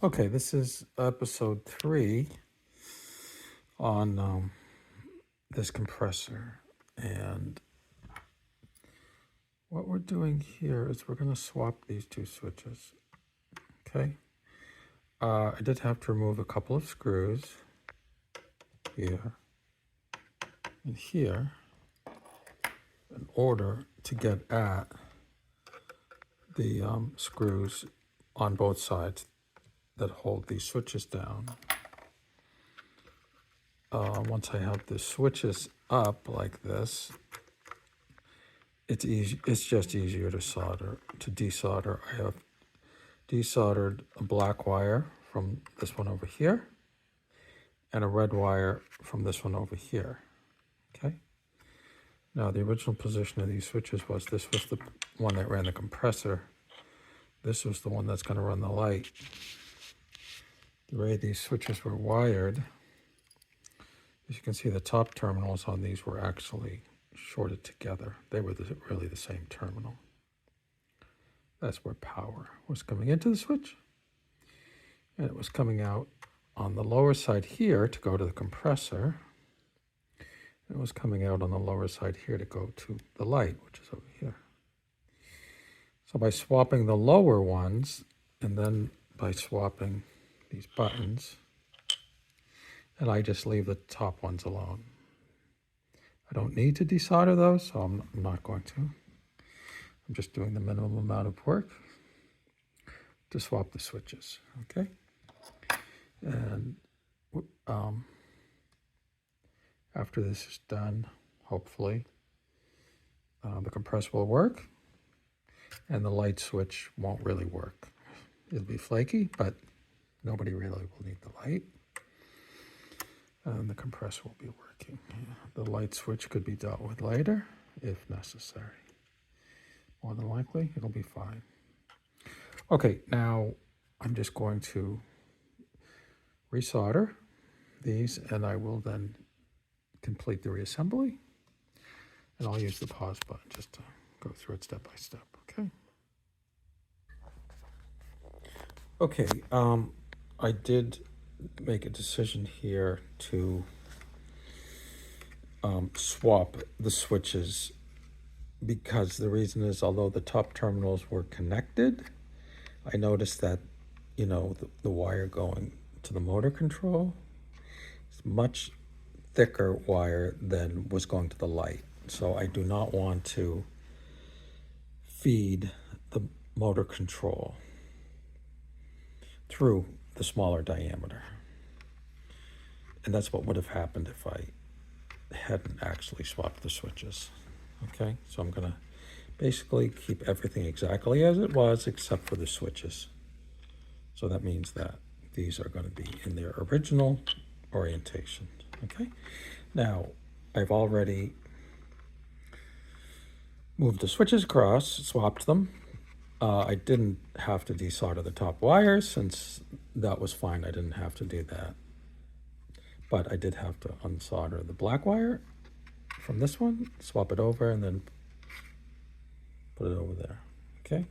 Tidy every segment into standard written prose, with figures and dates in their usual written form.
Okay, this is episode 3 on this compressor. And what we're doing here is we're going to swap these two switches. Okay. I did have to remove a couple of screws here and here in order to get at the screws on both sides that hold these switches down. Once I have the switches up like this, it's easy. It's just easier to desolder. I have desoldered a black wire from this one over here and a red wire from this one over here. Okay. Now the original position of these switches was this was the one that ran the compressor. This was the one that's going to run the light. The way these switches were wired, as you can see, the top terminals on these were actually shorted together. They were really the same terminal. That's where power was coming into the switch, and it was coming out on the lower side here to go to the compressor. It was coming out on the lower side here to go to the light, which is over here. So by swapping the lower ones, and then by swapping these buttons, and I just leave the top ones alone. I don't need to desolder those, so I'm not going to. I'm just doing the minimum amount of work to swap the switches, okay? And after this is done, hopefully, the compressor will work and the light switch won't really work. It'll be flaky, but nobody really will need the light. And the compressor will be working. The light switch could be dealt with later if necessary. More than likely, it'll be fine. Okay, now I'm just going to resolder these, and I will then complete the reassembly. And I'll use the pause button just to go through it step by step, okay? Okay, I did make a decision here to swap the switches, because the reason is, although the top terminals were connected, I noticed that, the wire going to the motor control is much thicker wire than was going to the light. So I do not want to feed the motor control through the smaller diameter. And that's what would have happened if I hadn't actually swapped the switches. Okay, so I'm going to basically keep everything exactly as it was except for the switches. So that means that these are going to be in their original orientation. Okay, now I've already moved the switches across, swapped them. I didn't have to desolder the top wires since that was fine. I didn't have to do that. But I did have to unsolder the black wire from this one, swap it over, and then put it over there. Okay.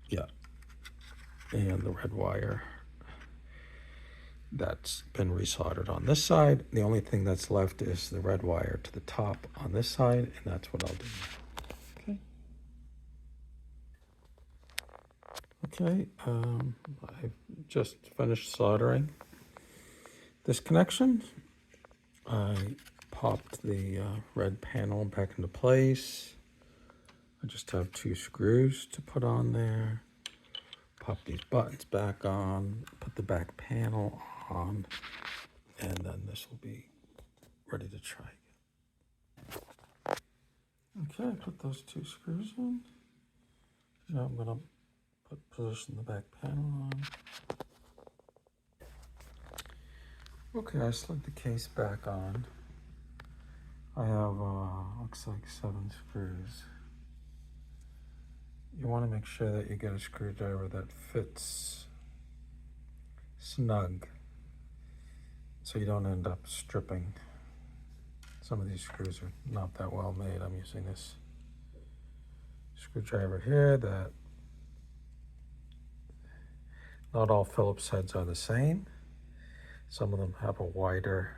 Yeah. And the red wire that's been resoldered on this side. The only thing that's left is the red wire to the top on this side, and that's what I'll do. Okay. Okay, I've just finished soldering this connection. I popped the red panel back into place. I just have 2 screws to put on there. Pop these buttons back on, put the back panel on, and then this will be ready to try. Okay, I put those 2 screws in. Now I'm going to position the back panel on. Okay, I slid the case back on. I have, looks like 7 screws. You want to make sure that you get a screwdriver that fits snug, so you don't end up stripping. Some of these screws are not that well made. I'm using this screwdriver here that not all Phillips heads are the same. Some of them have a wider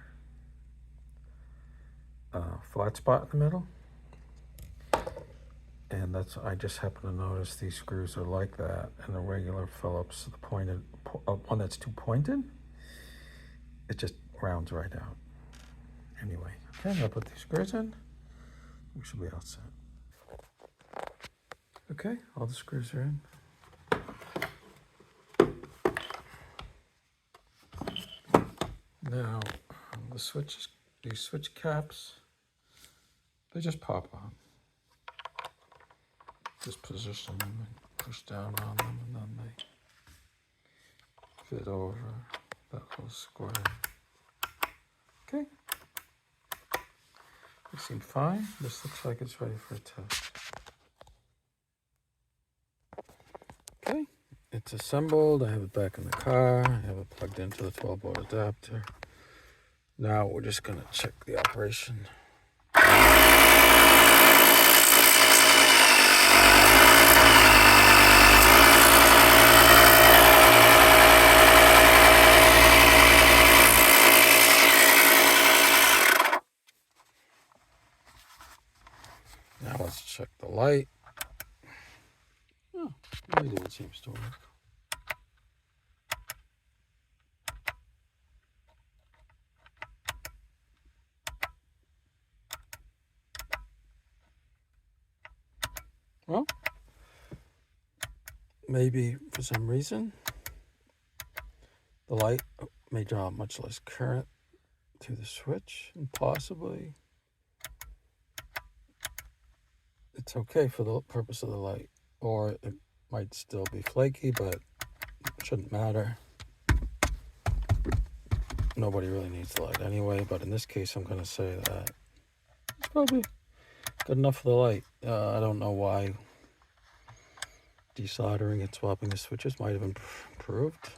flat spot in the middle. And I just happen to notice these screws are like that. And the regular Phillips, the pointed, one that's too pointed, it just rounds right out. Anyway, okay, I'm gonna put these screws in. We should be all set. Okay, all the screws are in. Now, the switches, these switch caps, they just pop on. Just position them and push down on them, and then they fit over that little square. Okay. They seem fine. This looks like it's ready for a test. Okay, it's assembled. I have it back in the car. I have it plugged into the 12-volt adapter. Now we're just going to check the operation. Now let's check the light. Oh, maybe it seems to work. Well, maybe for some reason the light may draw much less current to the switch, and possibly it's okay for the purpose of the light, or it might still be flaky, but it shouldn't matter. Nobody really needs the light anyway, but in this case I'm going to say that it's probably good enough for the light. I don't know why desoldering and swapping the switches might have improved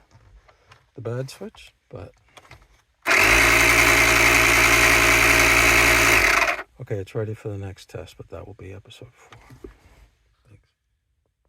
the bad switch, but okay, it's ready for the next test, but that will be episode 4.